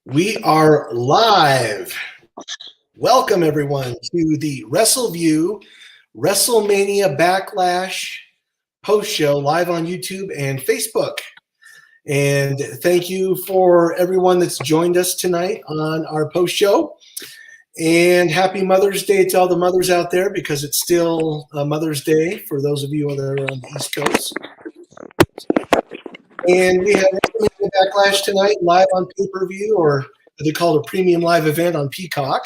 We are live. Welcome, everyone, to the WrestleView WrestleMania Backlash post-show live on YouTube and Facebook. And thank you for everyone that's joined us tonight on our post-show. And happy Mother's Day to all the mothers out there, because it's still Mother's Day for those of you that are on the East Coast. And we have WrestleMania Backlash tonight live on pay-per-view, or they call it a premium live event on Peacock.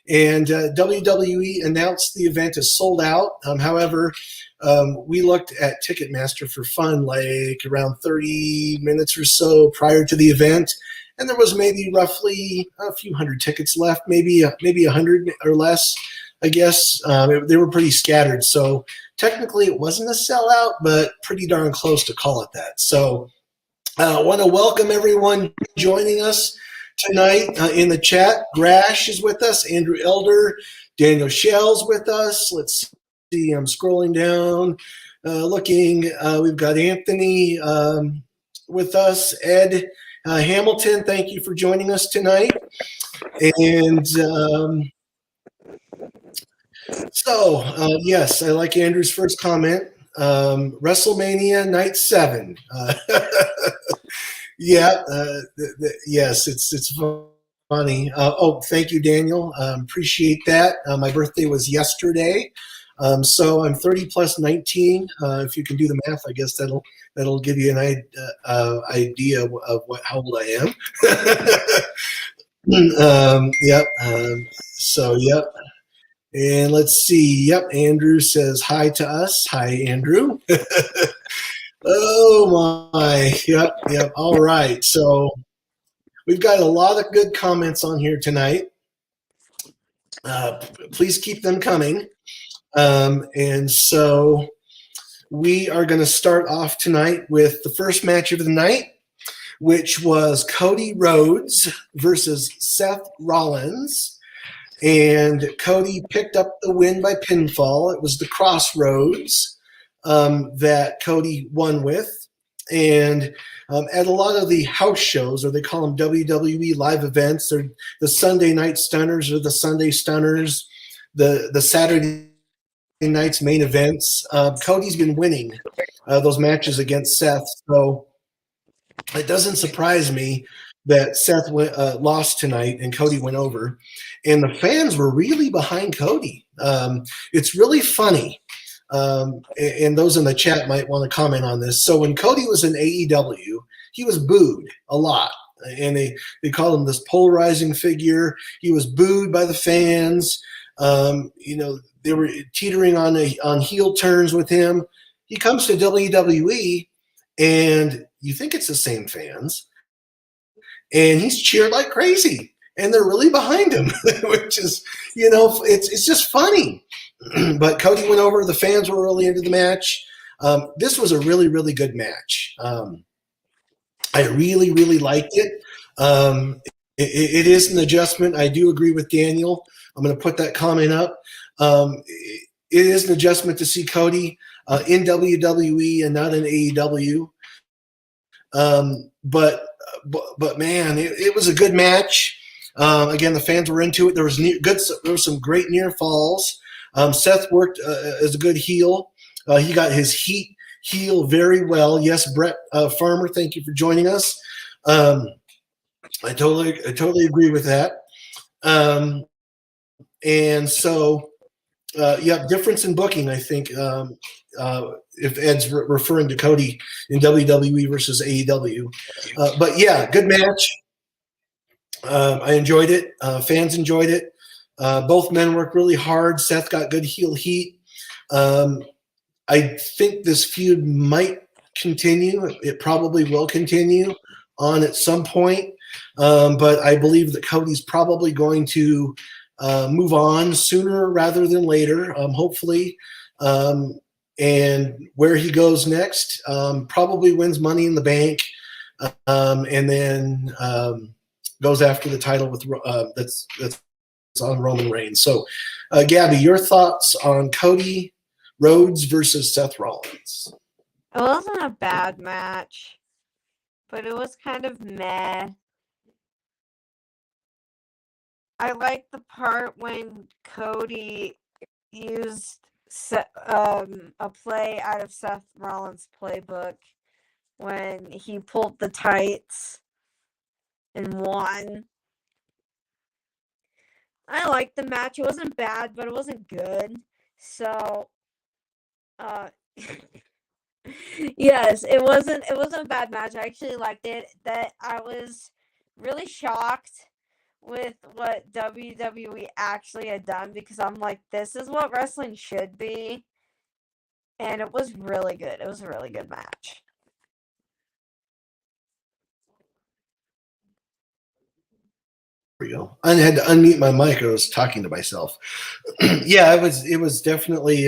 And WWE announced the event is sold out. However, we looked at Ticketmaster for fun, like around 30 minutes or so prior to the event, and there was maybe roughly a few hundred tickets left, maybe 100 or less, I guess. They were pretty scattered, so technically it wasn't a sellout, but pretty darn close to call it that. So I want to welcome everyone joining us tonight in the chat. Grash is with us, Andrew Elder, Daniel Shell's with us. Let's see, I'm scrolling down, looking. We've got Anthony with us, Ed Hamilton, thank you for joining us tonight. And yes, I like Andrew's first comment. WrestleMania Night 7. Yeah, yes, it's funny. Thank you, Daniel. Appreciate that. My birthday was yesterday, so I'm 30 plus 19. If you can do the math, I guess that'll give you an idea of how old I am. Yep. So yep. And let's see. Yep, Andrew says hi to us. Hi, Andrew. Oh my. Yep. All right. So we've got a lot of good comments on here tonight. Please keep them coming. And so we are going to start off tonight with the first match of the night, which was Cody Rhodes versus Seth Rollins. And Cody picked up the win by pinfall. It was the Crossroads that Cody won with. And at a lot of the house shows, or they call them WWE live events, they're the Sunday Night Stunners or the Sunday Stunners, the Saturday night's main events. Cody's been winning those matches against Seth. So it doesn't surprise me that Seth lost tonight and Cody went over. And the fans were really behind Cody. It's really funny. And those in the chat might want to comment on this. So when Cody was in AEW, he was booed a lot. And they called him this polarizing figure. He was booed by the fans. They were teetering on heel turns with him. He comes to WWE, and you think it's the same fans, and he's cheered like crazy, and they're really behind him, which is, it's just funny. But Cody went over. The fans were really into the match. This was a really, really good match. I really, really liked it. It is an adjustment. I do agree with Daniel. I'm going to put that comment up. It is an adjustment to see Cody in WWE and not in AEW. But man, it was a good match. Again, the fans were into it. There was some great near falls. Seth worked as a good heel. He got his heel very well. Yes, Brett Farmer, thank you for joining us. I totally agree with that. And so, difference in booking, I think, if Ed's referring to Cody in WWE versus AEW. But yeah, good match. I enjoyed it. Fans enjoyed it. Both men worked really hard. Seth got good heel heat. I think this feud might continue. It probably will continue on at some point. But I believe that Cody's probably going to move on sooner rather than later, hopefully. And where he goes next, probably wins Money in the Bank, and then goes after the title with that's on Roman Reigns. So, Gabby, your thoughts on Cody Rhodes versus Seth Rollins? It wasn't a bad match, but it was kind of meh. I like the part when Cody used a play out of Seth Rollins' playbook when he pulled the tights and won. I liked the match. It wasn't bad, but it wasn't good. So, yes, it wasn't a bad match. I actually liked it. That I was really shocked with what WWE actually had done, because I'm like, this is what wrestling should be. And it was really good. It was a really good match. There we go. I had to unmute my mic. I was talking to myself. Yeah, it was definitely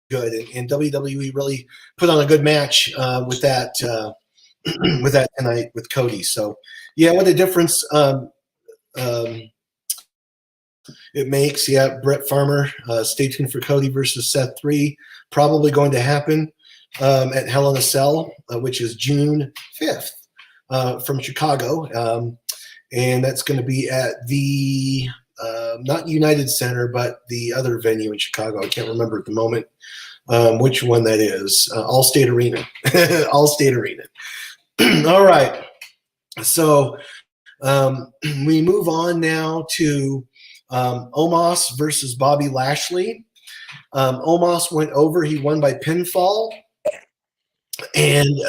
good, and WWE really put on a good match with that with that tonight with Cody. So yeah, what a difference it makes. Yeah, Brett Farmer. Stay tuned for Cody versus Seth 3. Probably going to happen at Hell in a Cell, which is June 5th from Chicago. And that's going to be at the not United Center, but the other venue in Chicago. I can't remember at the moment which one that is. Allstate Arena. Allstate Arena. All right. So we move on now to Omas versus Bobby Lashley. Omas went over. He won by pinfall. And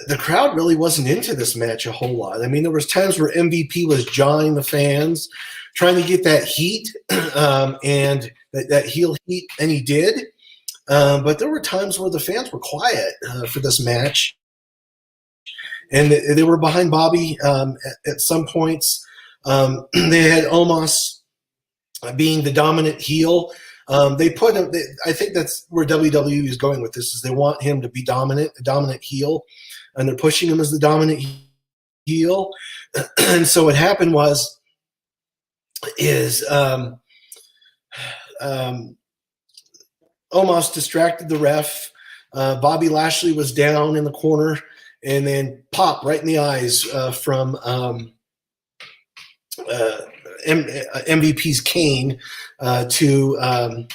the crowd really wasn't into this match a whole lot. I mean, there was times where MVP was jawing the fans, trying to get that heat and that heel heat, and he did. But there were times where the fans were quiet for this match, and they were behind Bobby at some points. They had Omas being the dominant heel. They put him. I think that's where WWE is going with this. Is they want him to be dominant, a dominant heel, and they're pushing him as the dominant heel. And so what happened is Omos distracted the ref. Bobby Lashley was down in the corner, and then pop right in the eyes from MVP's cane to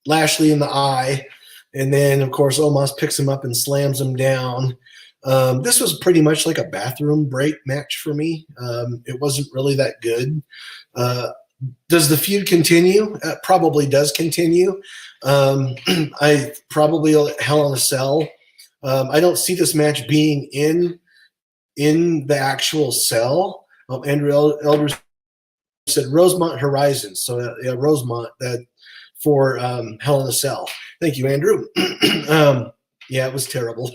Lashley in the eye. And then, of course, Omos picks him up and slams him down. This was pretty much like a bathroom break match for me. It wasn't really that good. Does the feud continue? Probably does continue. I probably Hell in a Cell. I don't see this match being in the actual cell. Andrew Elder said Rosemont Horizon. So yeah, Rosemont for Hell in a Cell. Thank you, Andrew. Yeah, it was terrible.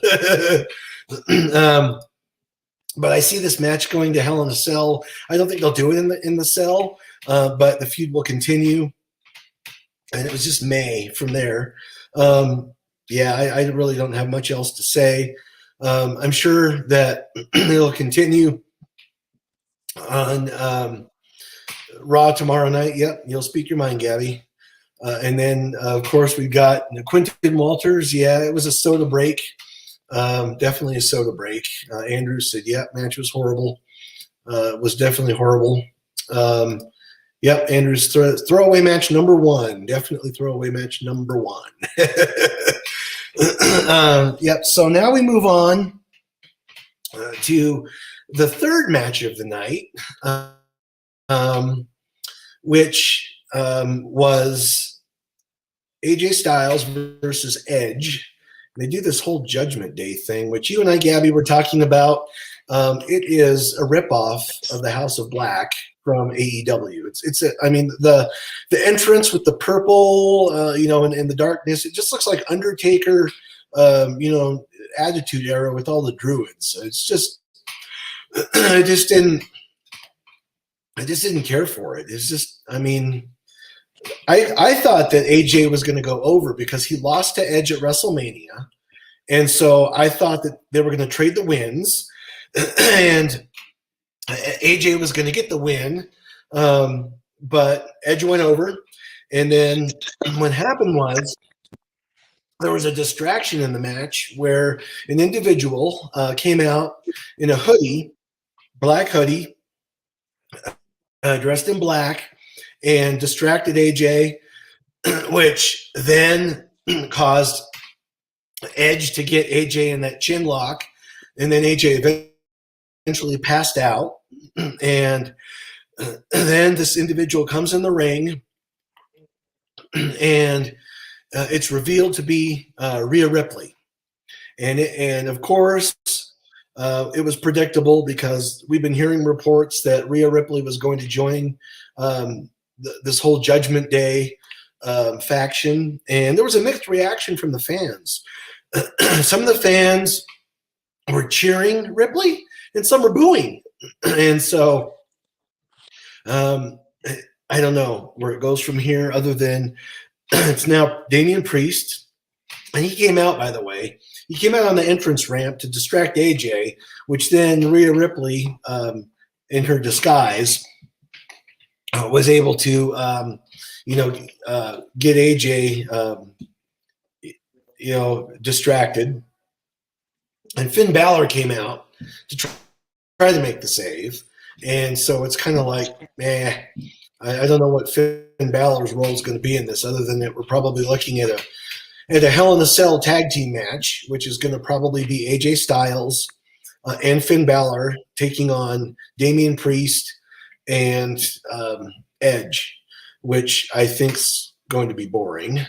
But I see this match going to Hell in a Cell. I don't think they'll do it in the cell, but the feud will continue. And it was just May from there. Yeah, I really don't have much else to say. I'm sure that it'll continue on Raw tomorrow night. Yep, you'll speak your mind, Gabby. And then, of course, we've got Quinton Walters. Yeah, it was a soda break. Definitely a soda break. Andrew said, yeah, match was horrible. It was definitely horrible. Yep, Andrew's throwaway match number 1. Definitely throwaway match number 1. Yep, so now we move on to the third match of the night, which was AJ Styles versus Edge. And they do this whole Judgment Day thing, which you and I, Gabby, were talking about. It is a ripoff of the House of Black from AEW. I mean, the entrance with the purple, and the darkness, it just looks like Undertaker, Attitude Era with all the druids. It's just, I just didn't care for it. It's just, I mean, I thought that AJ was going to go over because he lost to Edge at WrestleMania. And so I thought that they were going to trade the wins and AJ was going to get the win. But Edge went over. And then what happened was there was a distraction in the match where an individual came out in a hoodie, black hoodie, dressed in black, and distracted AJ, which then caused Edge to get AJ in that chin lock, and then AJ eventually passed out. And then this individual comes in the ring, and it's revealed to be Rhea Ripley. And of course, it was predictable because we've been hearing reports that Rhea Ripley was going to join this whole Judgment Day faction. And there was a mixed reaction from the fans. Some of the fans were cheering Ripley, and some were booing. And so I don't know where it goes from here other than it's now Damian Priest. And he came out, by the way. He came out on the entrance ramp to distract AJ, which then Rhea Ripley, in her disguise, was able to, get AJ, distracted. And Finn Balor came out to try to make the save. And so it's kind of like, I don't know what Finn Balor's role is going to be in this, other than that we're probably looking at a Hell in a Cell tag team match, which is going to probably be AJ Styles and Finn Balor taking on Damian Priest and Edge, which I think's going to be boring.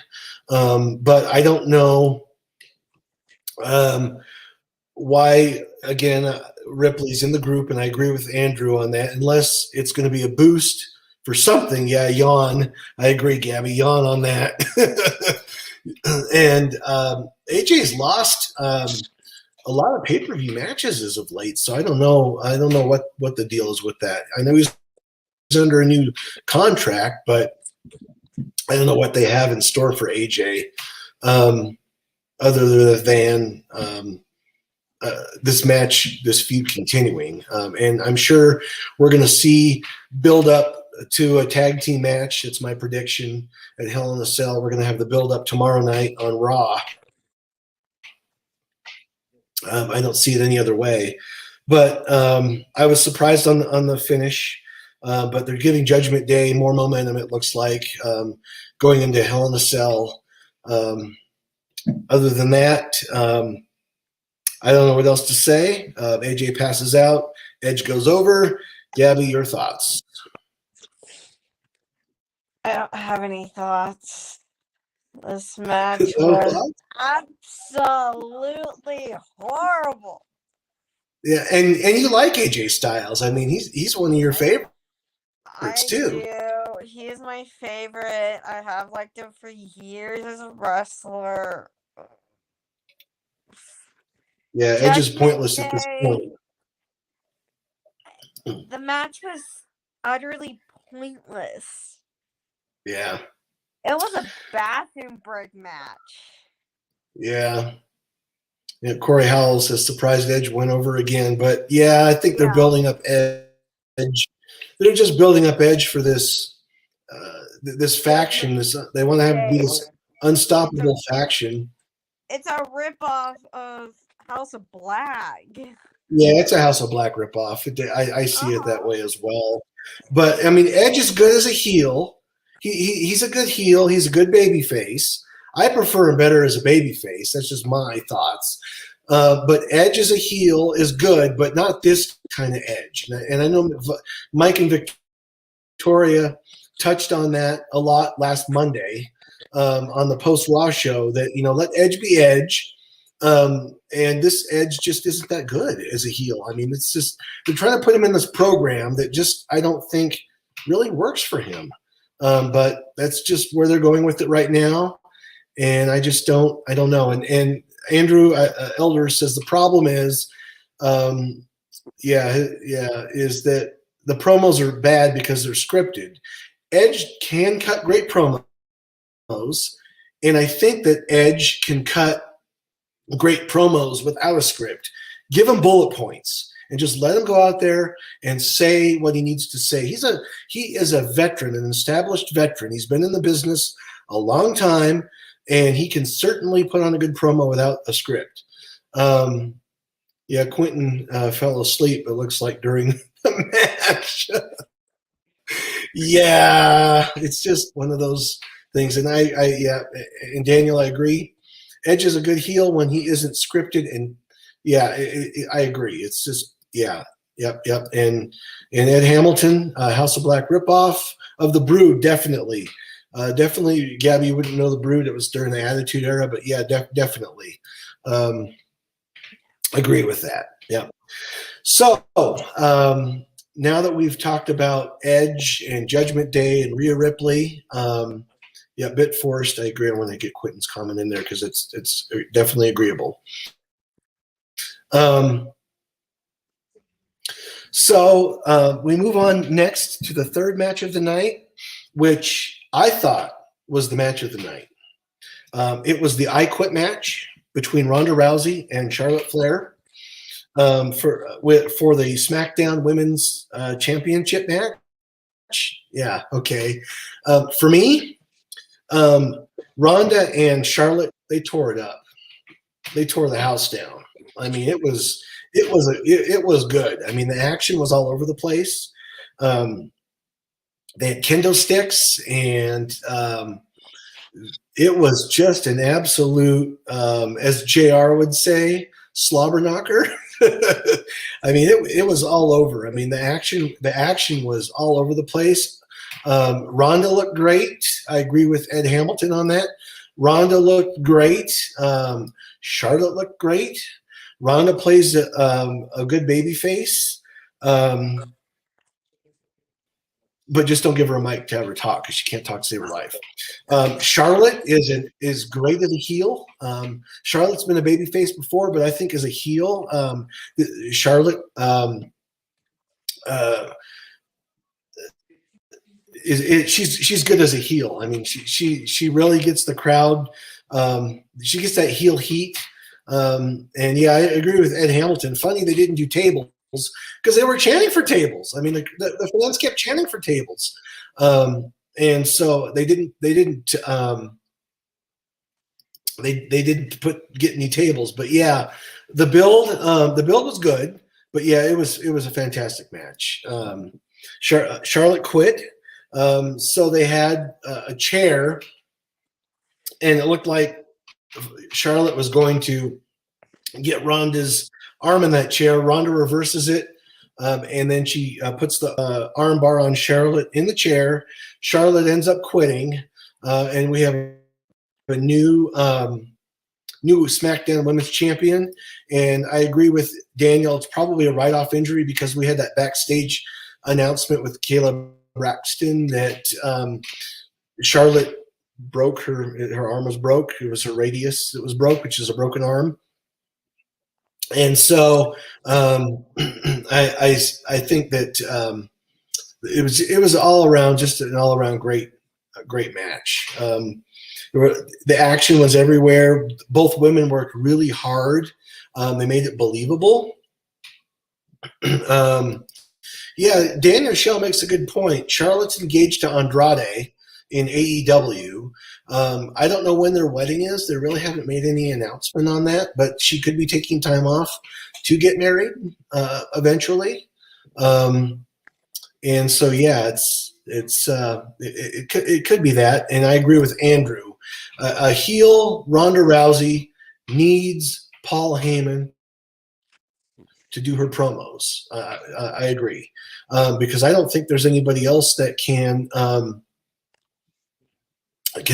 But I don't know why, again, Ripley's in the group, and I agree with Andrew on that, unless it's going to be a boost for something. Yeah, yawn. I agree, Gabby. Yawn on that. And AJ's lost a lot of pay-per-view matches as of late, so I don't know what the deal is with that. I know he's under a new contract, but I don't know what they have in store for AJ, other than this match, this feud continuing. And I'm sure we're going to see build up to a tag team match. It's my prediction at Hell in a Cell. We're going to have the build up tomorrow night on Raw. I don't see it any other way. But I was surprised on the finish. But they're giving Judgment Day more momentum, it looks like, going into Hell in a Cell. Other than that, I don't know what else to say. AJ passes out. Edge goes over. Gabby, your thoughts? I don't have any thoughts. This match was absolutely horrible. Yeah, and you like AJ Styles. I mean, he's one of your favorites too. I do. He's my favorite. I have liked him for years as a wrestler. Yeah, Edge is pointless at this point. The match was utterly pointless. Yeah. It was a bathroom break match. Yeah. Corey Howells has surprised Edge went over again. But, yeah, I think they're building up Edge. They're just building up Edge for this this faction. They want to have this unstoppable faction. It's a ripoff of House of Black. Yeah, it's a House of Black ripoff. I see it that way as well. But, I mean, Edge is good as a heel. He's a good heel. He's a good baby face. I prefer him better as a baby face. That's just my thoughts. But Edge as a heel is good, but not this kind of Edge. And I know Mike and Victoria touched on that a lot last Monday on the post-Raw show that, let Edge be Edge. And this Edge just isn't that good as a heel. I mean, it's just they're trying to put him in this program that just I don't think really works for him. But that's just where they're going with it right now. And I don't know. And Andrew Elder says the problem is, is that the promos are bad because they're scripted. Edge can cut great promos, and I think that Edge can cut great promos without a script. Give him bullet points and just let him go out there and say what he needs to say. He is a veteran, an established veteran. He's been in the business a long time, and he can certainly put on a good promo without a script. Yeah, Quentin fell asleep, it looks like, during the match. Yeah, it's just one of those things. And and Daniel, I agree. Edge is a good heel when he isn't scripted, and yeah, I agree. It's just yep. And Ed Hamilton, House of Black ripoff of the Brood, definitely. Definitely, Gabby, you wouldn't know the Brood. It was during the Attitude Era, but yeah, definitely. Agree with that. Yeah. So now that we've talked about Edge and Judgment Day and Rhea Ripley, yeah, a bit forced. I agree. I want to get Quentin's comment in there because it's definitely agreeable. So we move on next to the third match of the night, which I thought was the match of the night. It was the I Quit match between Ronda Rousey and Charlotte Flair for the SmackDown Women's Championship match. Yeah, okay. For me, Ronda and Charlotte, they tore it up. They tore the house down. I mean, it was good. I mean, the action was all over the place. They had kendo sticks, and it was just an absolute, as JR would say, slobber knocker. I mean, it was all over. I mean, the action was all over the place. Ronda looked great. I agree with Ed Hamilton on that. Ronda looked great. Charlotte looked great. Ronda plays a good baby face. But just don't give her a mic to have her talk because she can't talk to save her life. Charlotte is great as a heel. Charlotte's been a baby face before, but I think as a heel, Charlotte she's good as a heel. I mean, she really gets the crowd. She gets that heel heat. And yeah, I agree with Ed Hamilton. Funny they didn't do tables because they were chanting for tables. I mean, the fans kept chanting for tables, and so they didn't get any tables. But yeah, the build was good. But yeah, it was a fantastic match. Charlotte quit, so they had a chair, and it looked like Charlotte was going to get Ronda's arm in that chair. Ronda reverses it, and then she puts the arm bar on Charlotte in the chair. Charlotte ends up quitting, and we have a new SmackDown Women's Champion. And I agree with Daniel. It's probably a write-off injury because we had that backstage announcement with Kayla Braxton that Charlotte broke her arm was broke. It was her radius that was broke, which is a broken arm. And so I think that it was all around just an all around great match. The action was everywhere. Both women worked really hard. They made it believable. Yeah, Daniel Shell makes a good point. Charlotte's engaged to Andrade in AEW. I don't know when their wedding is. They really haven't made any announcement on that, but she could be taking time off to get married eventually. And so, yeah, it could be that. And I agree with Andrew. A heel Ronda Rousey needs Paul Heyman to do her promos. I agree because I don't think there's anybody else that can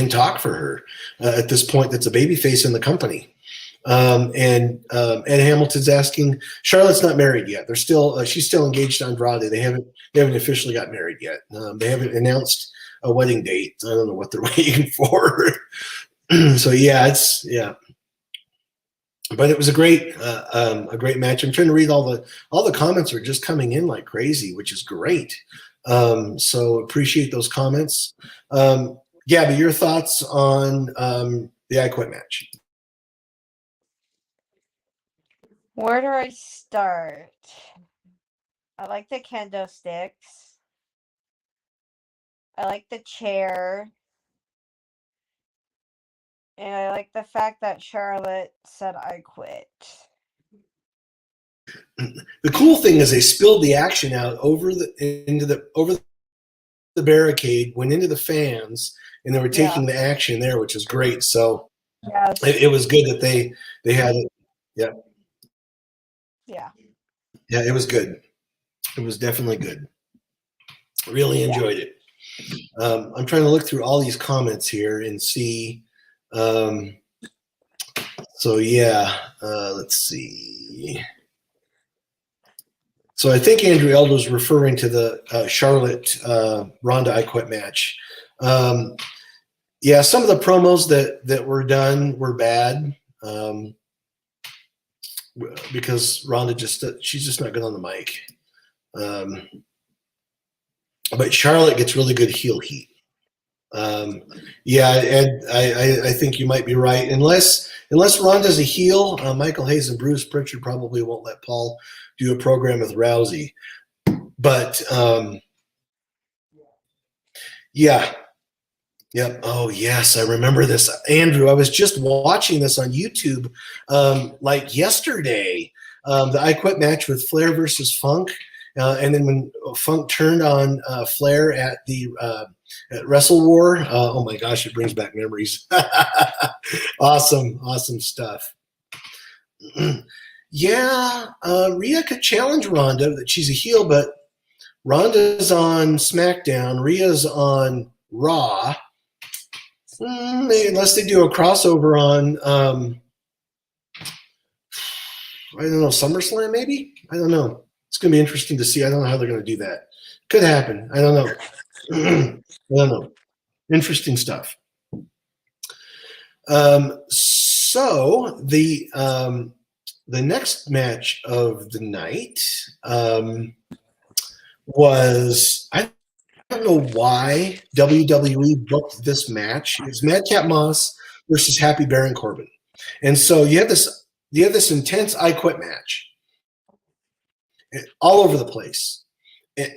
talk for her at this point. That's a babyface in the company. And Ed Hamilton's asking. Charlotte's not married yet. They're still she's still engaged to Andrade. They haven't officially got married yet. They haven't announced a wedding date. I don't know what they're waiting for. So yeah, but it was a great match. I'm trying to read all the comments are just coming in like crazy, which is great. So appreciate those comments. Gabby, your thoughts on the I Quit match? Where do I start? I like the kendo sticks. I like the chair. And I like the fact that Charlotte said, "I quit." The cool thing is they spilled the action out over the barricade, went into the fans, and they were taking the action there, which is great. So Yes. it was good that they had it. Yeah. Yeah. Yeah, it was good. It was definitely good. Really enjoyed it. I'm trying to look through all these comments here and see. So yeah, let's see. So I think Andrew Elder's referring to the Charlotte Ronda I Quit match. Yeah, some of the promos that were done were bad because Ronda she's just not good on the mic. But Charlotte gets really good heel heat. Yeah, Ed, I think you might be right. Unless Ronda's a heel, Michael Hayes and Bruce Pritchard probably won't let Paul do a program with Rousey. But yeah. Yep. Oh, yes. I remember this. Andrew, I was just watching this on YouTube like yesterday. The I Quit match with Flair versus Funk. And then when Funk turned on Flair at the at Wrestle War, oh my gosh, it brings back memories. Awesome stuff. Yeah, Rhea could challenge Ronda that she's a heel, but Ronda's on SmackDown, Rhea's on Raw. Unless they do a crossover on, I don't know, SummerSlam maybe? I don't know. It's going to be interesting to see. I don't know how they're going to do that. Could happen. I don't know. I don't know. Interesting stuff. So the next match of the night was, I don't know why WWE booked this match. It's Madcap Moss versus Happy Baron Corbin. And so you have this intense I Quit match all over the place.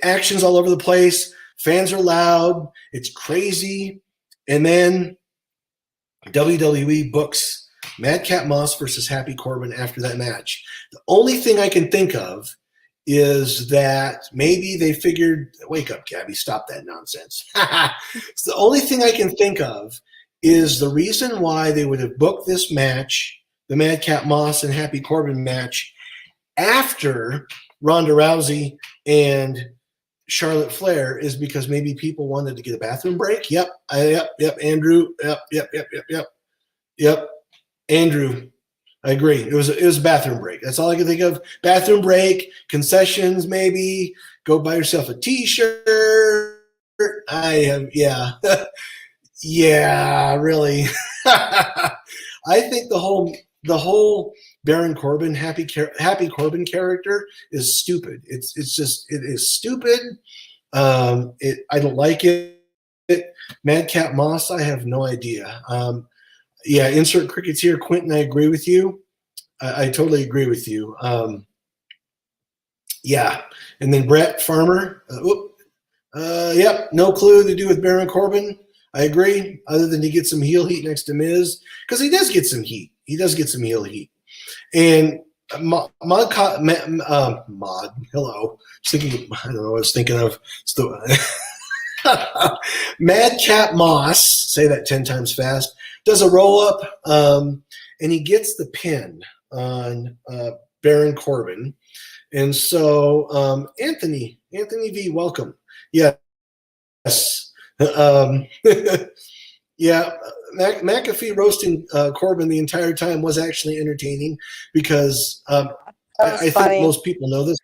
Action's all over the place. Fans are loud. It's crazy. And then WWE books Madcap Moss versus Happy Corbin after that match. The only thing I can think of is that maybe they figured, wake up, Gabby, stop that nonsense. So the only thing I can think of is the reason why they would have booked this match, the Madcap Moss and Happy Corbin match, after Ronda Rousey and Charlotte Flair, is because maybe people wanted to get a bathroom break. Yep, Andrew. Yep, Andrew. I agree. It was a bathroom break. That's all I can think of. Bathroom break, concessions, maybe. Go buy yourself a T-shirt. Yeah, really. I think the whole Baron Corbin Happy Corbin character is stupid. It is stupid. I don't like it. Madcap Moss, I have no idea. Yeah, insert crickets here. Quentin, I agree with you. I totally agree with you. Yeah. And then Brett Farmer. Yep, no clue to do with Baron Corbin. I agree, other than he gets some heel heat next to Miz, because he does get some heat. He does get some heel heat. And Mod, hello. I don't know what I was thinking of. Madcap Moss, say that 10 times fast, does a roll up, and he gets the pin on Baron Corbin. And so Anthony V, welcome. Yes. Yeah, McAfee roasting Corbin the entire time was actually entertaining, because I think most people know this,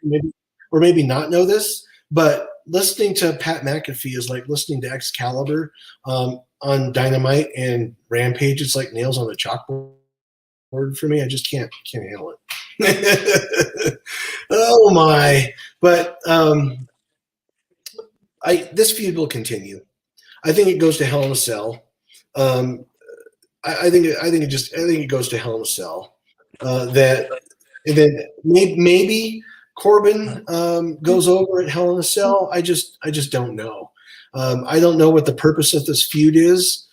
or maybe not know this, but listening to Pat McAfee is like listening to Excalibur on Dynamite and Rampage. It's like nails on a chalkboard for me. I just can't handle it. Oh my! But this feud will continue. I think it goes to Hell in a Cell. I think it goes to Hell in a Cell. That and then maybe Corbin goes over at Hell in a Cell. I just don't know. I don't know what the purpose of this feud is.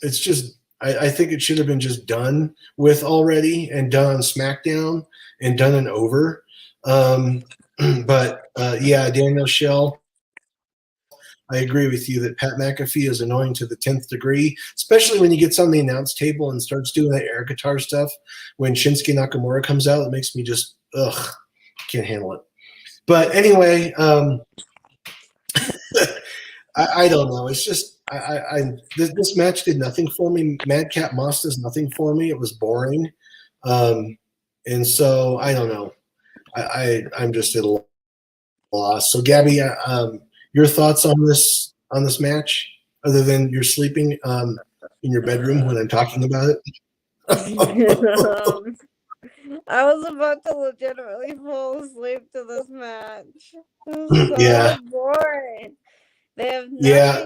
it's just I think it should have been just done with already and done on SmackDown and done and over. But yeah, Daniel Shell, I agree with you that Pat McAfee is annoying to the 10th degree, especially when he gets on the announce table and starts doing that air guitar stuff. When Shinsuke Nakamura comes out, it makes me just, can't handle it. But anyway, I don't know. It's just this match did nothing for me. Madcap Moss does nothing for me. It was boring, and so I don't know. I'm just at a loss. So Gabby, your thoughts on this match, other than you're sleeping in your bedroom when I'm talking about it? I was about to legitimately fall asleep to this match. It was so Yeah. boring. They have nothing Yeah,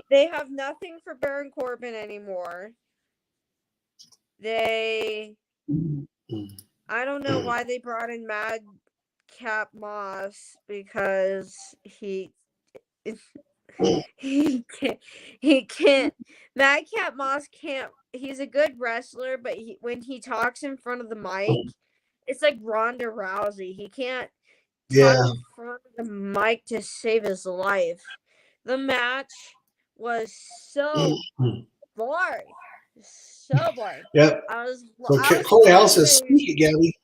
they have nothing for Baron Corbin anymore. I don't know why they brought in Madcap Moss, because he can't. Madcap Moss can't. He's a good wrestler, but when he talks in front of the mic, it's like Ronda Rousey. He can't talk in front of the mic to save his life. The match was so boring. So boring. Yep. So Corey House says, "Speak it, Gabby."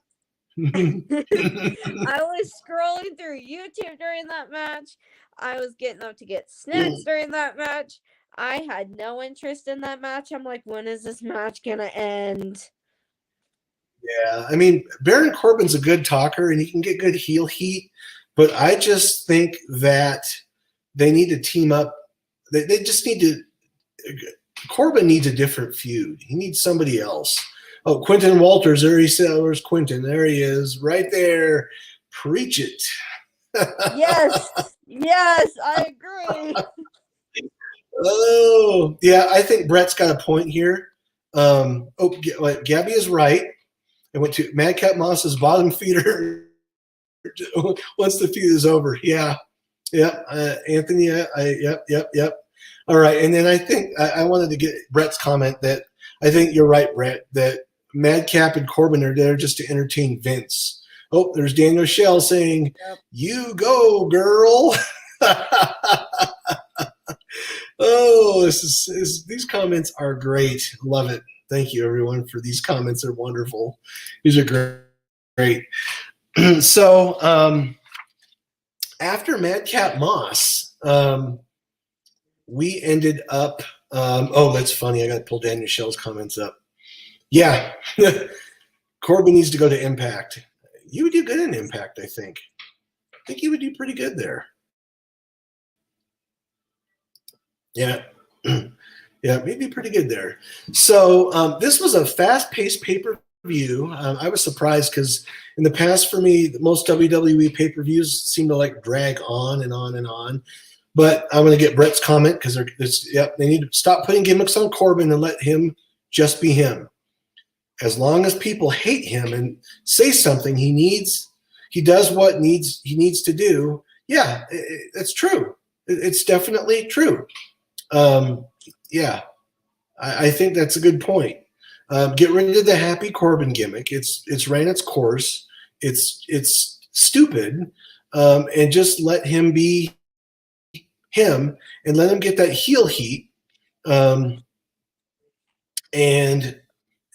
I was scrolling through YouTube during that match. I was getting up to get snacks during that match. I had no interest in that match. I'm like, when is this match gonna end? Yeah, I mean, Baron Corbin's a good talker and he can get good heel heat, but I just think that they need to team up. They just need to. Corbin needs a different feud. He needs somebody else. Oh, Quentin Walters. There he said, "Where's Quentin?" There he is, right there. Preach it. Yes, I agree. Oh, yeah, I think Brett's got a point here. Gabby is right. I went to Madcap Moss's bottom feeder once the feud is over. Yeah. Anthony, yep. All right. And then I think I wanted to get Brett's comment that I think you're right, Brett, that Madcap and Corbin are there just to entertain Vince. Oh, there's Daniel Shell saying, Yep. "You go, girl." Oh, these comments are great. Love it. Thank you, everyone, for these comments. They're wonderful. These are great. So after Madcap Moss, we ended up. That's funny. I got to pull Daniel Shell's comments up. Yeah, Corbin needs to go to Impact. You would do good in Impact, I think. I think you would do pretty good there. Yeah. Yeah, maybe pretty good there. So this was a fast-paced pay-per-view. I was surprised because in the past for me, most WWE pay-per-views seem to like drag on and on and on. But I'm going to get Brett's comment because they need to stop putting gimmicks on Corbin and let him just be him. As long as people hate him and say something he does what he needs to do. Yeah, it's true. It's definitely true. Yeah, I think that's a good point. Get rid of the Happy Corbin gimmick. It's ran its course. It's stupid, and just let him be him and let him get that heel heat, and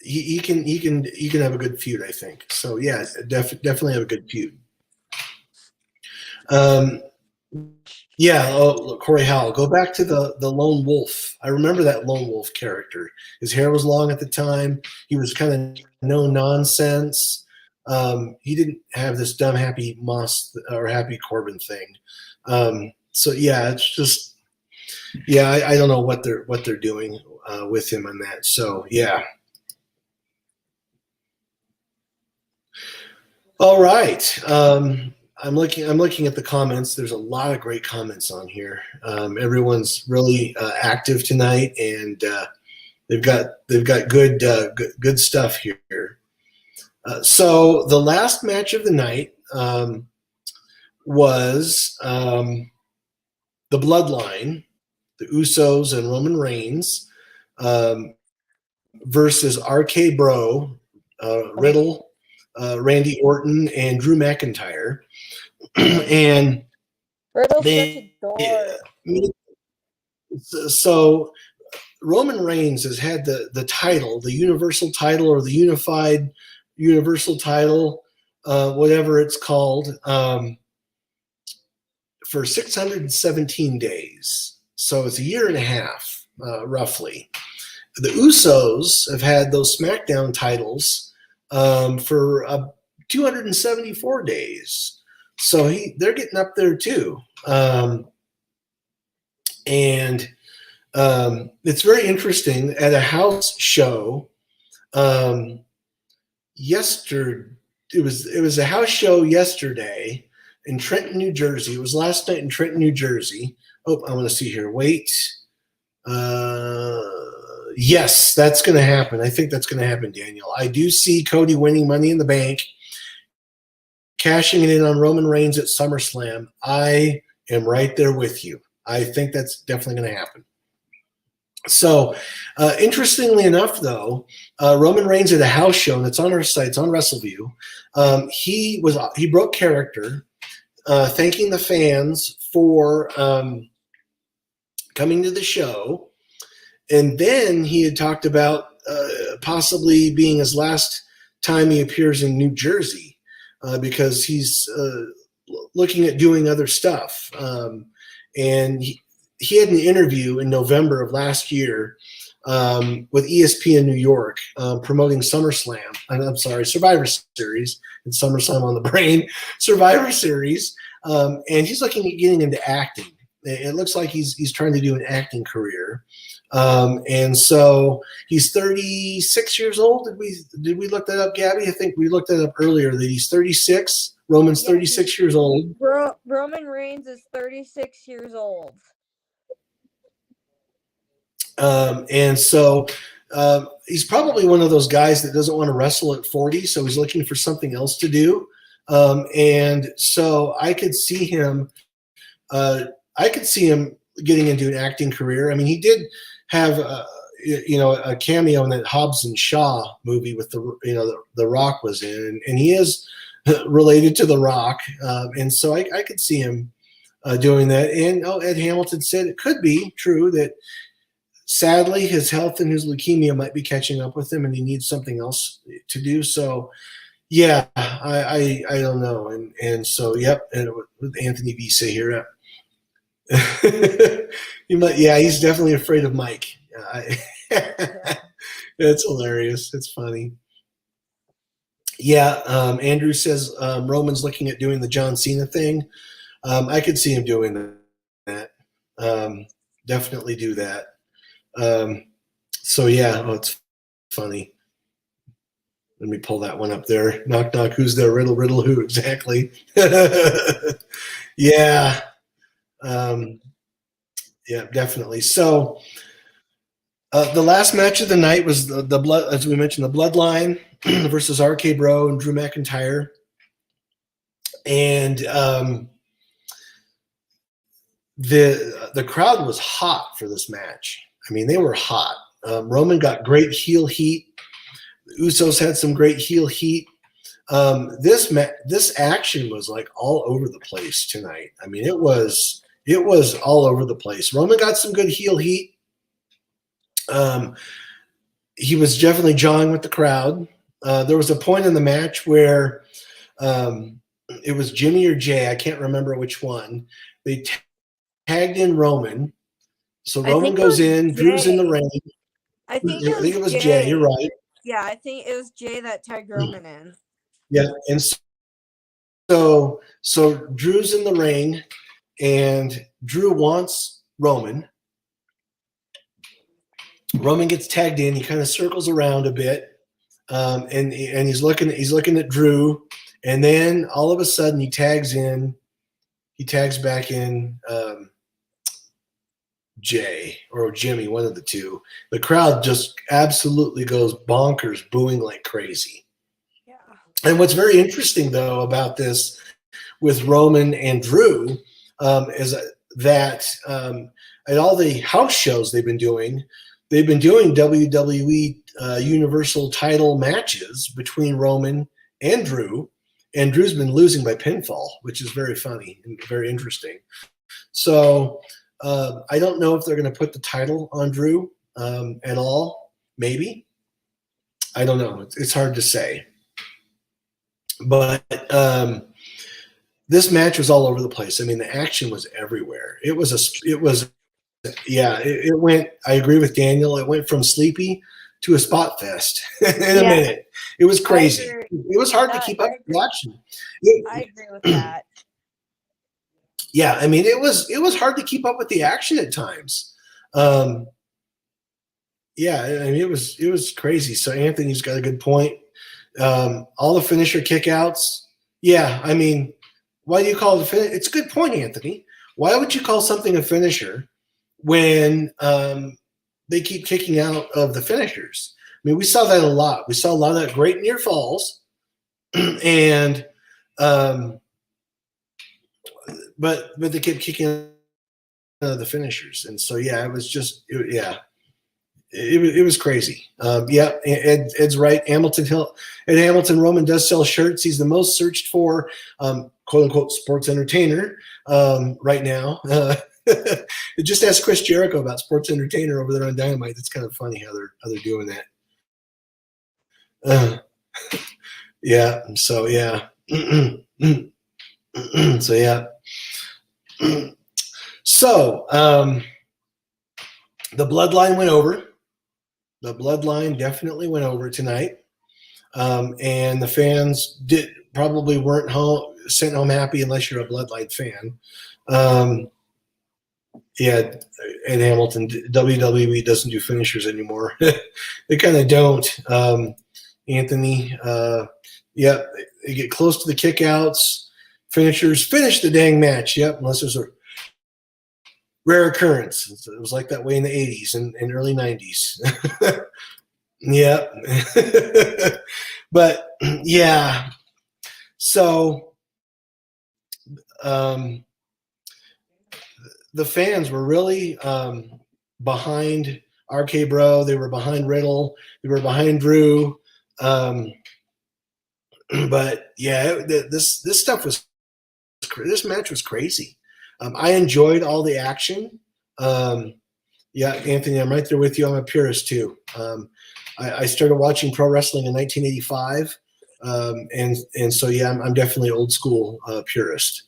he can have a good feud, I think. So yeah, definitely have a good feud. Yeah, look, Corey Howell. Go back to the Lone Wolf. I remember that Lone Wolf character. His hair was long at the time. He was kind of no nonsense. He didn't have this dumb Happy Moss or Happy Corbin thing. So yeah, it's just I don't know what they're doing with him on that. So yeah. All right. I'm looking at the comments. There's a lot of great comments on here. Everyone's really active tonight, and they've got good stuff here. So the last match of the night was the Bloodline, the Usos and Roman Reigns, versus RK Bro, Riddle, Randy Orton, and Drew McIntyre. And Riddle's such they, a dork. so Roman Reigns has had the title, the Universal title or the Unified Universal title, whatever it's called, for 617 days. So it's a year and a half, roughly. The Usos have had those SmackDown titles for 274 days. So they're getting up there too. And it's very interesting. At a house show yesterday, it was a house show yesterday in Trenton, New Jersey. It was last night in Trenton, New Jersey. Oh, I want to see here. Wait. Yes, that's going to happen. I think that's going to happen, Daniel. I do see Cody winning Money in the Bank, cashing it in on Roman Reigns at SummerSlam. I am right there with you. I think that's definitely going to happen. So, interestingly enough, though, Roman Reigns at a house show, and it's on our site, it's on WrestleView. He broke character, thanking the fans for coming to the show. And then he had talked about possibly being his last time he appears in New Jersey because he's looking at doing other stuff. And he had an interview in November of last year with ESPN New York promoting SummerSlam. I'm sorry, Survivor Series. It's SummerSlam on the brain. Survivor Series. And he's looking at getting into acting. It looks like he's trying to do an acting career. And so he's 36 years old. Did we look that up, Gabby? I think we looked that up earlier that he's 36. Roman's 36 years old. Roman Reigns is 36 years old. And so he's probably one of those guys that doesn't want to wrestle at 40, so he's looking for something else to do. And so I could see him getting into an acting career. I mean, he did have a cameo in that Hobbs and Shaw movie with the Rock was in, and he is related to the Rock, and so I could see him doing that. And Ed Hamilton said it could be true that sadly his health and his leukemia might be catching up with him, and he needs something else to do. So yeah, I don't know, and so yep, and with Anthony V say here. He's definitely afraid of Mike. It's hilarious. It's funny. Yeah, Andrew says Roman's looking at doing the John Cena thing. I could see him doing that. Definitely do that. So yeah, it's funny. Let me pull that one up there. Knock, knock, who's there? Riddle, riddle, who? Exactly. Yeah. Yeah, definitely. So the last match of the night was the blood, as we mentioned, the Bloodline versus RK Bro and Drew McIntyre. And the crowd was hot for this match. I mean, they were hot. Roman got great heel heat. The Usos had some great heel heat. This action was like all over the place tonight. I mean, it was all over the place. Roman got some good heel heat. He was definitely jawing with the crowd. There was a point in the match where it was Jimmy or Jay. I can't remember which one. They tagged in Roman. So Roman goes in, Drew's in the ring. I think it was Jay. You're right. Yeah, I think it was Jay that tagged Roman in. Yeah, and so Drew's in the ring, and Drew wants Roman. Roman gets tagged in. He kind of circles around a bit, and he's looking at Drew, and then all of a sudden he tags back in Jay or Jimmy, one of the two. The crowd just absolutely goes bonkers, booing like crazy. Yeah. And what's very interesting, though, about this with Roman and Drew is that at all the house shows they've been doing, they've been doing WWE Universal title matches between Roman and Drew, and Drew's been losing by pinfall, which is very funny and very interesting. So I don't know if they're going to put the title on Drew at all. Maybe. I don't know. It's hard to say. But this match was all over the place. I mean, the action was everywhere. It went, I agree with Daniel, it went from sleepy to a spot fest in a minute. It was crazy. It was hard to keep up with the action. I agree with that. Yeah, I mean, it was hard to keep up with the action at times. Yeah, I mean, it was crazy. So Anthony's got a good point. All the finisher kickouts. Yeah, I mean, why do you call it a finisher? It's a good point, Anthony. Why would you call something a finisher when they keep kicking out of the finishers? I mean, we saw that a lot. We saw a lot of that great near falls, and but they kept kicking out of the finishers, and so yeah, it was just it was crazy. Yeah, Ed's right. Ed Hamilton Roman does sell shirts. He's the most searched for quote unquote sports entertainer right now. Just ask Chris Jericho about sports entertainer over there on Dynamite. It's kind of funny how they're doing that. Yeah. So yeah. So yeah. So the bloodline went over. The bloodline definitely went over tonight, and the fans probably weren't sent home happy unless you're a bloodline fan. Yeah, Ed Hamilton, WWE doesn't do finishers anymore. They kind of don't. Anthony, yeah, they get close to the kickouts. Finishers finish the dang match. Yep, unless there's a rare occurrence. It was like that way in the 80s and early 90s. Yeah. But yeah. So the fans were really behind RK Bro. They were behind Riddle. They were behind Drew. But yeah, this match was crazy. I enjoyed all the action. Yeah, Anthony, I'm right there with you. I'm a purist too. I started watching pro wrestling in 1985, and so yeah, I'm definitely old school purist.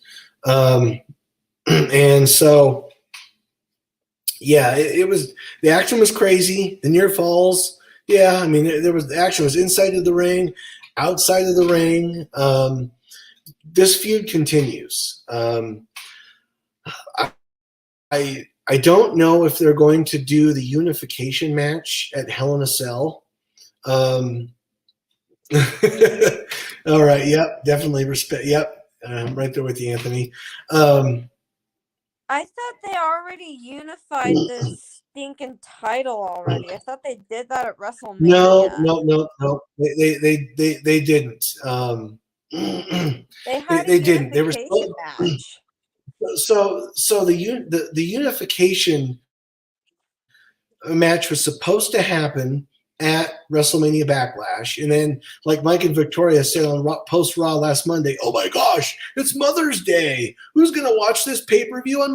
And so yeah, it was, the action was crazy. The near falls, yeah, I mean the action was inside of the ring, outside of the ring. This feud continues. I don't know if they're going to do the unification match at Hell in a Cell. All right. Yep. Definitely respect. Yep. I'm right there with you, Anthony. I thought they already unified this stinking title already. I thought they did that at WrestleMania. No. They didn't. They had they didn't. They were match. So the unification match was supposed to happen at WrestleMania Backlash, and then like Mike and Victoria said on post Raw last Monday, oh my gosh, it's Mother's Day. Who's gonna watch this pay-per-view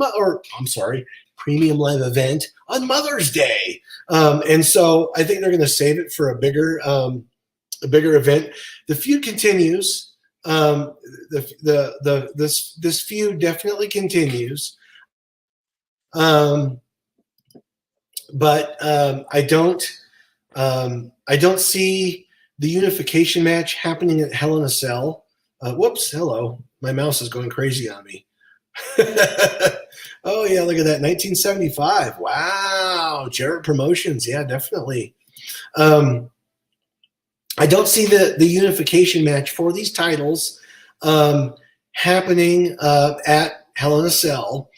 premium live event on Mother's Day? And so I think they're gonna save it for a bigger event. The feud continues. This feud definitely continues. But I don't see the unification match happening at Hell in a Cell. Whoops, hello. My mouse is going crazy on me. Oh yeah, look at that. 1975. Wow. Jarrett Promotions. Yeah, definitely. I don't see the unification match for these titles happening at Hell in a Cell.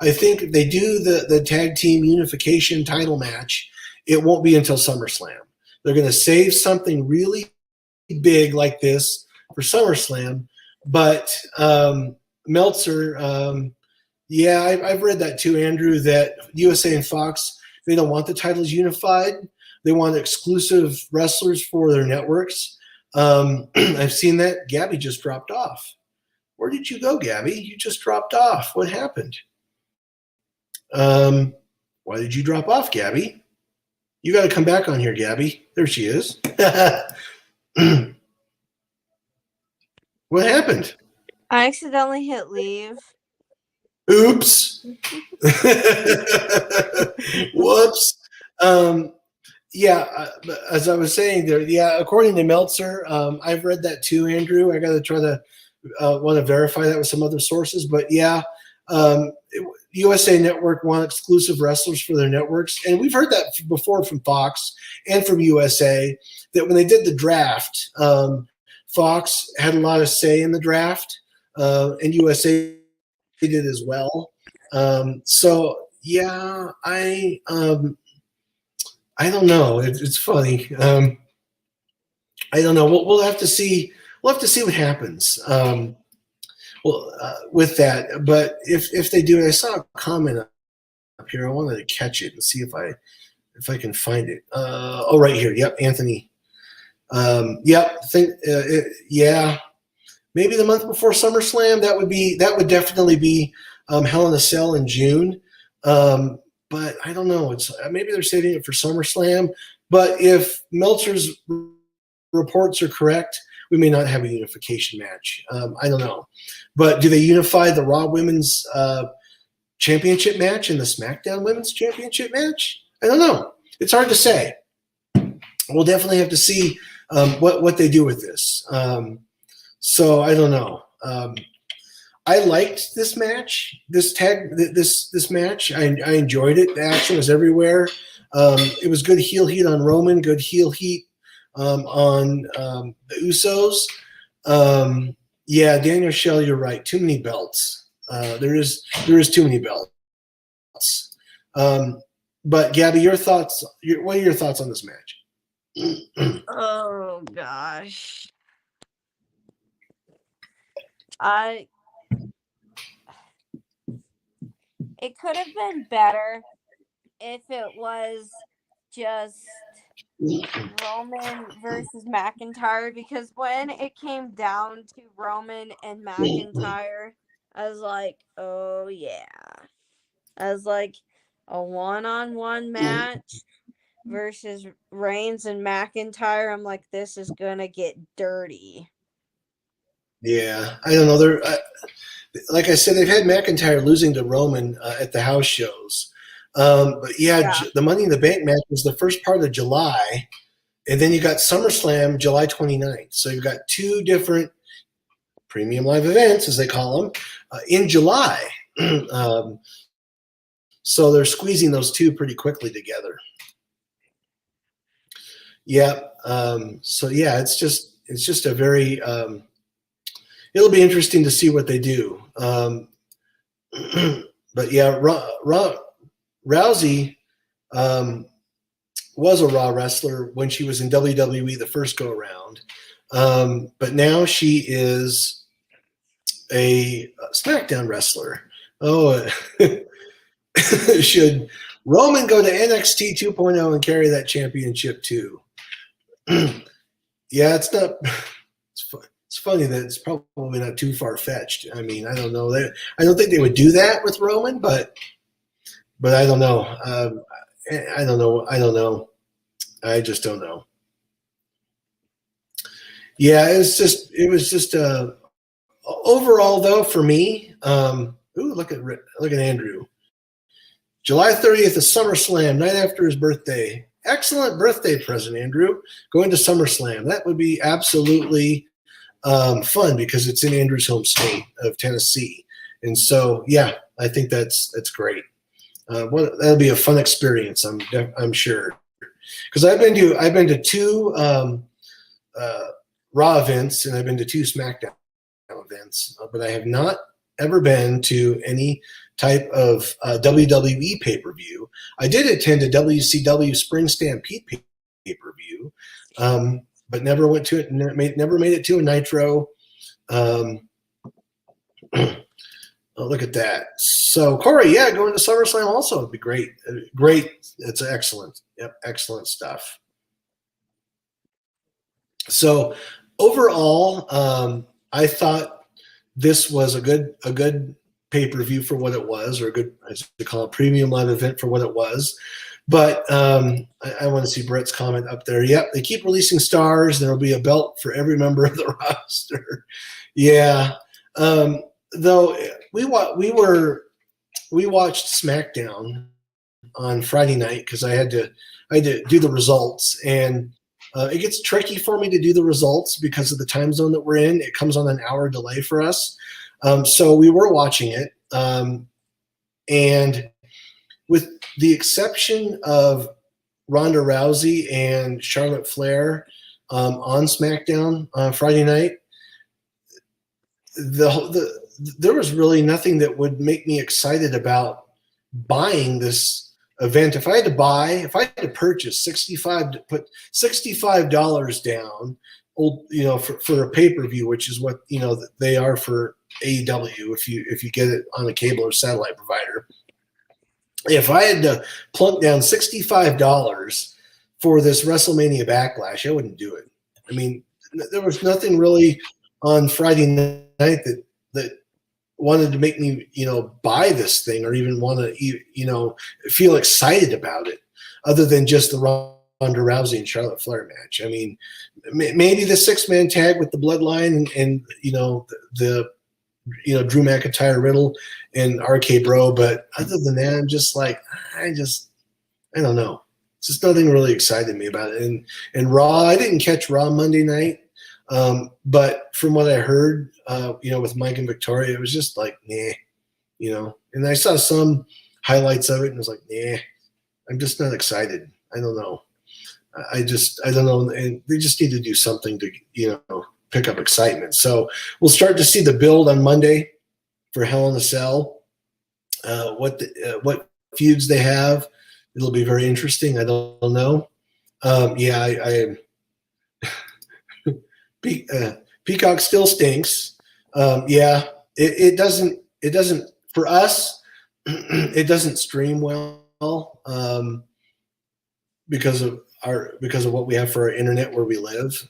I think if they do the tag team unification title match, it won't be until SummerSlam. They're going to save something really big like this for SummerSlam. But Meltzer, yeah, I've read that too, Andrew, that USA and Fox They don't want the titles unified. They want exclusive wrestlers for their networks. I've seen that. Gabby just dropped off. Where did you go, Gabby? You just dropped off. What happened? Why did you drop off, Gabby? You got to come back on here, Gabby. There she is. What happened? I accidentally hit leave. Oops. Whoops. Yeah, as I was saying there, yeah, according to Meltzer, I've read that too, Andrew. I got to try to want to verify that with some other sources. But yeah, USA Network want exclusive wrestlers for their networks. And we've heard that before from Fox and from USA, that when they did the draft, Fox had a lot of say in the draft, and USA did as well. So yeah, I don't know. It's funny. I don't know. We'll have to see. We'll have to see what happens. With that, but if they do, I saw a comment up here. I wanted to catch it and see if I can find it. Right here. Yep, Anthony. Yep. Yeah. Maybe the month before SummerSlam. That would definitely be Hell in a Cell in June. But I don't know. It's maybe they're saving it for SummerSlam. But if Meltzer's reports are correct, we may not have a unification match. I don't know. But do they unify the Raw Women's Championship match and the SmackDown Women's Championship match? I don't know. It's hard to say. We'll definitely have to see what they do with this. So I don't know. I liked this match, this match. I enjoyed it. The action was everywhere. It was good heel heat on Roman, good heel heat on the Usos. Yeah, Daniel Shell, you're right. Too many belts. There is too many belts. But Gabby, your thoughts? What are your thoughts on this match? Oh gosh. It could have been better if it was just Roman versus McIntyre, because when it came down to Roman and McIntyre, I was like, oh yeah. I was like, a one-on-one match versus Reigns and McIntyre. I'm like, this is gonna get dirty. Yeah, I don't know. Like I said, they've had McIntyre losing to Roman at the house shows. But yeah, the Money in the Bank match was the first part of July, and then you got SummerSlam July 29th. So you've got two different premium live events, as they call them, in July. So they're squeezing those two pretty quickly together. Yeah. So yeah, it's just a very it'll be interesting to see what they do. But yeah, Rousey was a Raw wrestler when she was in WWE the first go around, but now she is a SmackDown wrestler. Oh, should Roman go to NXT 2.0 and carry that championship too? Yeah, it's not. It's funny that it's probably not too far fetched. I mean, I don't know. I don't think they would do that with Roman, but I don't know. I don't know. I just don't know. Yeah, it was just overall though for me. Look at Andrew. July 30th is SummerSlam, night after his birthday. Excellent birthday present, Andrew. Going to SummerSlam. That would be absolutely fun because it's in Andrew's home state of Tennessee. And so, yeah, I think that's great. That'll be a fun experience, I'm sure. Because I've been to two Raw events and I've been to two SmackDown events, but I have not ever been to any type of WWE pay-per-view. I did attend a WCW Spring Stampede pay-per-view, but never went to it. Never made it to a Nitro. Oh, look at that! So Corey, yeah, going to SummerSlam also would be great. Great, it's excellent. Yep, excellent stuff. So overall, I thought this was a good pay-per-view for what it was, or a good, I should call it, premium live event for what it was. But I want to see Brett's comment up there. Yep, they keep releasing stars. There will be a belt for every member of the roster. Yeah. Though we watched SmackDown on Friday night because I had to do the results, and it gets tricky for me to do the results because of the time zone that we're in. It comes on an hour delay for us, so we were watching it, and with the exception of Ronda Rousey and Charlotte Flair on SmackDown on Friday night, there was really nothing that would make me excited about buying this event. If I had to purchase put $65 down, for a pay-per-view, which is what they are for AEW if you get it on a cable or satellite provider. If I had to plunk down $65 for this WrestleMania Backlash, I wouldn't do it. I mean, there was nothing really on Friday night that wanted to make me, buy this thing or even want to, feel excited about it, other than just the Ronda Rousey and Charlotte Flair match. I mean, maybe the 6-man tag with the Bloodline and the Drew McIntyre, Riddle, and RK Bro, but other than that, I'm just like, I don't know. Just nothing really excited me about it. And Raw, I didn't catch Raw Monday night, but from what I heard, with Mike and Victoria, it was just like, nah, And I saw some highlights of it, and it was like, nah, I'm just not excited. I don't know. I don't know, and they just need to do something to, pick up excitement. So we'll start to see the build on Monday for Hell in a Cell. What feuds they have, it'll be very interesting. I don't know. Peacock still stinks. It doesn't for us. It doesn't stream well because of what we have for our internet where we live.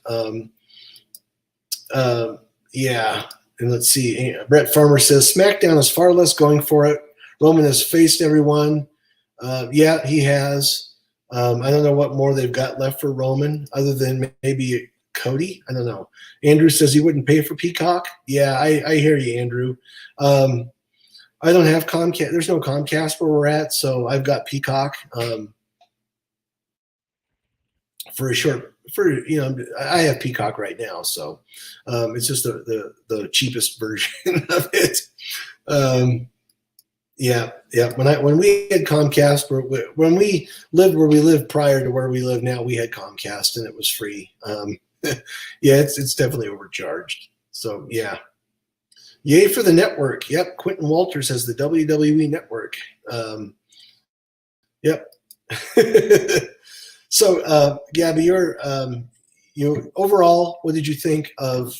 And let's see. Brett Farmer says SmackDown is far less going for it. Roman has faced everyone. Yeah, he has. I don't know what more they've got left for Roman other than maybe Cody. I don't know. Andrew says he wouldn't pay for Peacock. Yeah, I hear you, Andrew. I don't have Comcast. There's no Comcast where we're at, so I've got Peacock. I have Peacock right now, so it's just the cheapest version of it. When we had Comcast, when we lived where we lived prior to where we live now, we had Comcast and it was free. It's definitely overcharged. So yeah, yay for the network. Yep, Quentin Walters has the WWE Network. Yep. So, Gabby, overall, what did you think of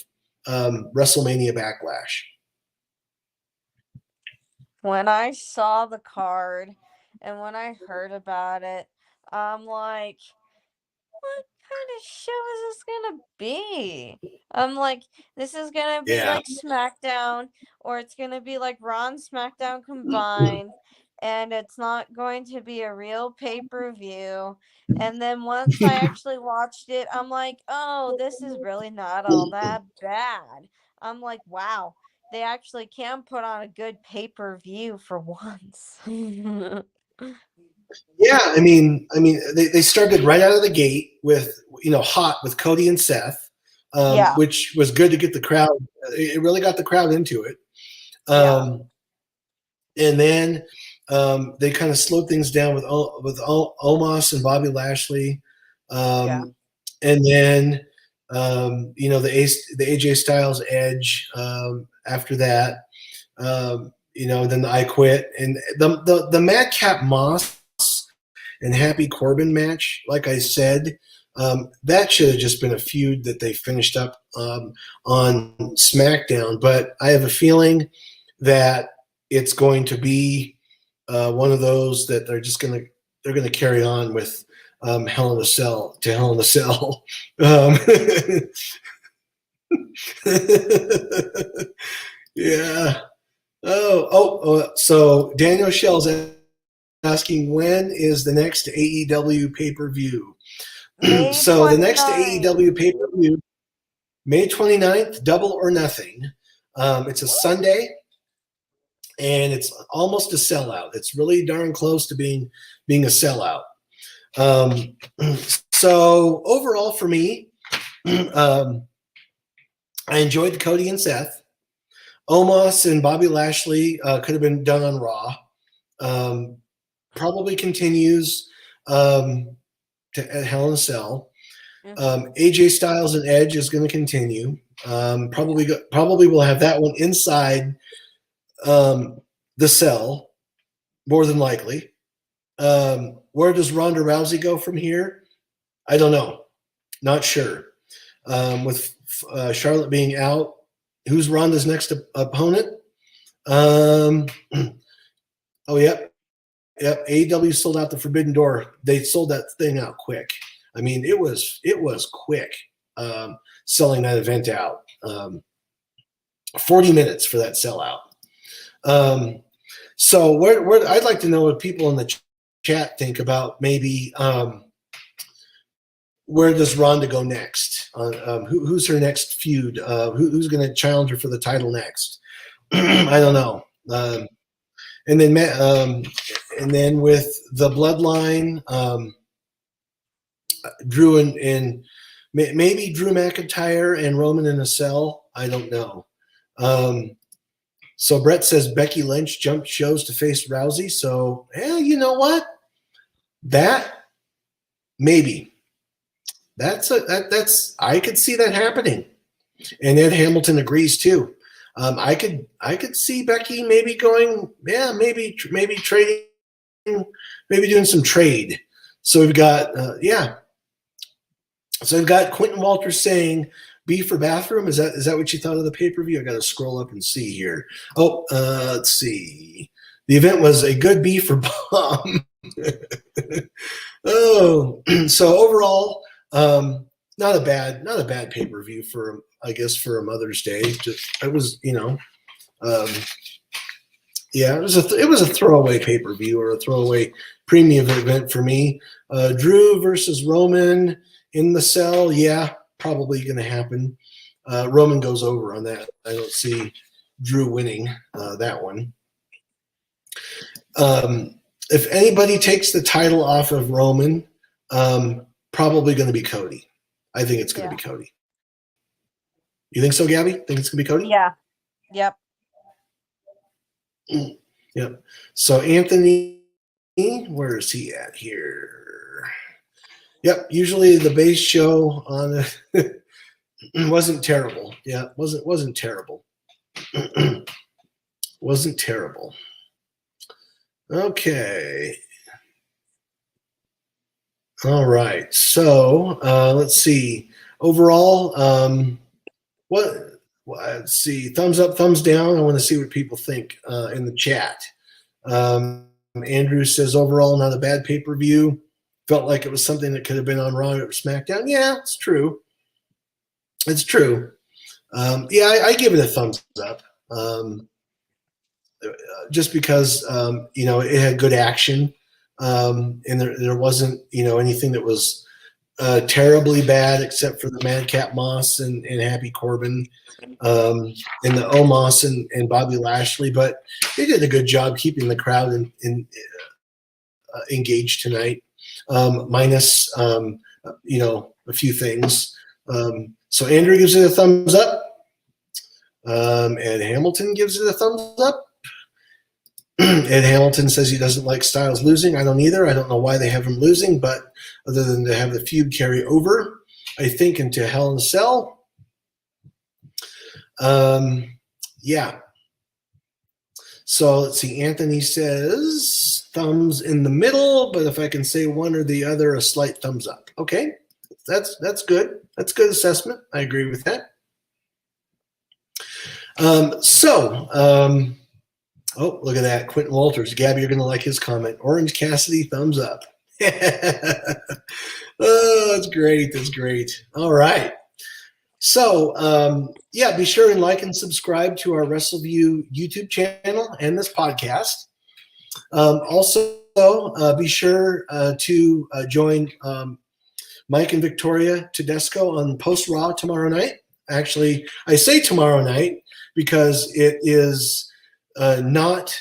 WrestleMania Backlash? When I saw the card and when I heard about it, I'm like, what kind of show is this gonna be? I'm like, this is gonna be like SmackDown, or it's gonna be like Raw and SmackDown combined, and it's not going to be a real pay-per-view. And then once I actually watched it, I'm like, oh, this is really not all that bad. I'm like, wow, they actually can put on a good pay-per-view for once. Yeah, I mean, they started right out of the gate with hot with Cody and Seth, which was good to get the crowd. It really got the crowd into it, and then they kind of slowed things down with Omas and Bobby Lashley, and then the AJ Styles Edge after that. Then the I Quit and the Madcap Moss and Happy Corbin match, like I said, that should have just been a feud that they finished up on SmackDown. But I have a feeling that it's going to be one of those that they're going to carry on with Hell in a Cell to Hell in a Cell. Yeah. So Daniel Shell's asking, when is the next AEW pay-per-view? So the next AEW pay-per-view, May 29th, Double or Nothing. It's a Sunday, and it's almost a sellout. It's really darn close to being a sellout. So overall for me, I enjoyed Cody and Seth. Omas and Bobby Lashley could have been done on Raw. Probably continues at Hell in a Cell. AJ Styles and Edge is going to continue. Probably we'll have that one inside the cell, more than likely. Where does Ronda Rousey go from here? I don't know. Not sure. With Charlotte being out, who's Ronda's next opponent? Yep. AEW sold out the Forbidden Door. They sold that thing out quick. I mean, it was quick selling that event out. 40 minutes for that sellout. So where I'd like to know what people in the chat think about maybe where does Ronda go next? Who's her next feud? Who's going to challenge her for the title next? I don't know. And then with the Bloodline, Drew and maybe Drew McIntyre and Roman in a cell. I don't know. So Brett says Becky Lynch jumped shows to face Rousey. So you know what? That maybe. That's I could see that happening, and Ed Hamilton agrees too. I could see Becky maybe going, maybe trading, maybe doing some trade. So we've got So we've got Quentin Walters saying B for bathroom. Is that what you thought of the pay-per-view? I got to scroll up and see here. Let's see. The event was a good B for bomb. So overall. Not a bad pay-per-view for a Mother's Day. It was it was a throwaway pay-per-view or a throwaway premium event for me. Drew versus Roman in the cell, probably going to happen. Roman goes over on that. I don't see Drew winning that one. If anybody takes the title off of Roman, probably going to be Cody. I think it's going to be Cody. You think so, Gabby? Think it's going to be Cody? Yeah. Yep. Yep. So Anthony, where is he at here? Yep. Usually the base show on it wasn't terrible. Yeah, wasn't terrible. Wasn't terrible. Okay. All right. So let's see. Overall, let's see. Thumbs up, thumbs down. I want to see what people think in the chat. Andrew says overall not a bad pay-per-view. Felt like it was something that could have been on Raw or SmackDown. Yeah, it's true. It's true. I give it a thumbs up. Just because it had good action. And there wasn't, anything that was terribly bad except for the Madcap Moss and Happy Corbin and the Omas and Bobby Lashley. But they did a good job keeping the crowd engaged tonight, minus, a few things. So Andrew gives it a thumbs up. Ed Hamilton gives it a thumbs up. Ed Hamilton says he doesn't like Styles losing. I don't either. I don't know why they have him losing, but other than to have the feud carry over, I think, into Hell in a Cell. So let's see. Anthony says thumbs in the middle, but if I can say one or the other, a slight thumbs up. Okay, that's good. That's good assessment. I agree with that. Oh, look at that. Quentin Walters. Gabby, you're going to like his comment. Orange Cassidy, thumbs up. Oh, that's great. That's great. All right. So, yeah, be sure and like and subscribe to our WrestleView YouTube channel and this podcast. Also, be sure to join Mike and Victoria Tedesco on Post Raw tomorrow night. Actually, I say tomorrow night because it is not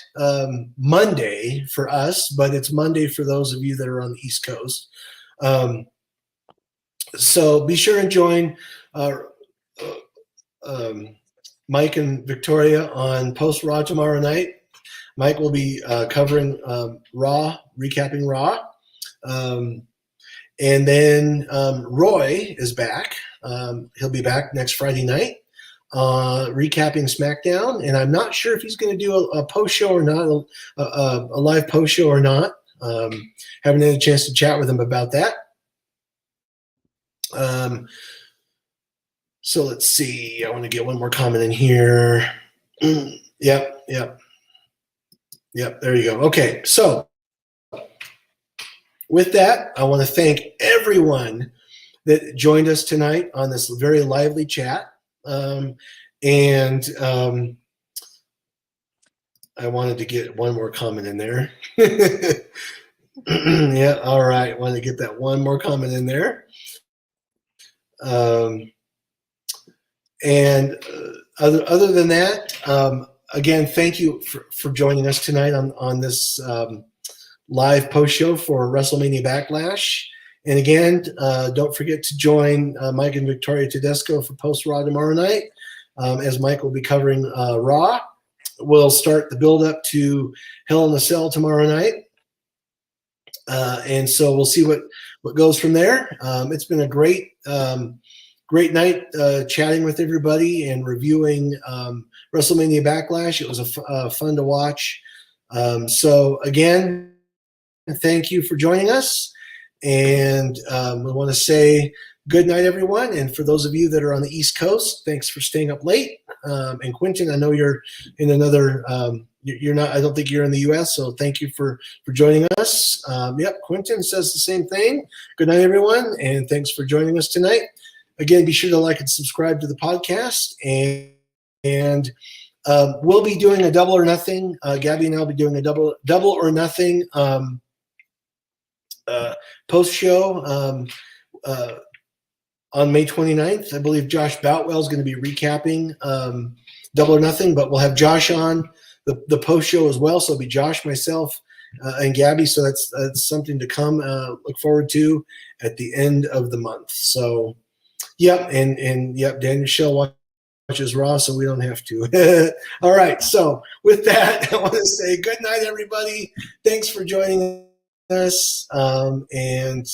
Monday for us, but it's Monday for those of you that are on the East Coast. So be sure and join Mike and Victoria on Post Raw tomorrow night. Mike will be covering Raw, recapping Raw. And then Roy is back. He'll be back next Friday night, recapping SmackDown. And I'm not sure if he's going to do a post show or not, a live post show or not. Haven't had a chance to chat with him about that. So let's see. I want to get one more comment in here. Yep. There you go. Okay. So with that, I want to thank everyone that joined us tonight on this very lively chat. I wanted to get one more comment in there. Yeah. All right. Want to get that one more comment in there. Other than that, again, thank you for joining us tonight on this live post show for WrestleMania Backlash. And again, don't forget to join Mike and Victoria Tedesco for Post Raw tomorrow night, as Mike will be covering Raw. We'll start the build up to Hell in a Cell tomorrow night. And so we'll see what goes from there. It's been a great night chatting with everybody and reviewing WrestleMania Backlash. It was fun to watch. So again, thank you for joining us. And we want to say good night, everyone. And for those of you that are on the East Coast, thanks for staying up late. And Quentin, I know you're in another, you're not, I don't think you're in the US. So thank you for joining us. Yep. Quentin says the same thing. Good night, everyone. And thanks for joining us tonight. Again, be sure to like and subscribe to the podcast. And we'll be doing a Double or Nothing. Gabby and I will be doing a double or nothing post show on May 29th. I believe Josh Boutwell is going to be recapping Double or Nothing, but we'll have Josh on the post show as well. So it'll be Josh, myself, and Gabby. So that's something to come. Look forward to at the end of the month. So, yep, and yep, Dan Michelle watches Raw, so we don't have to. All right. So with that, I want to say good night, everybody. Thanks for joining us, and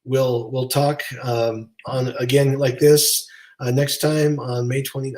we'll talk on again like this next time on May 29th.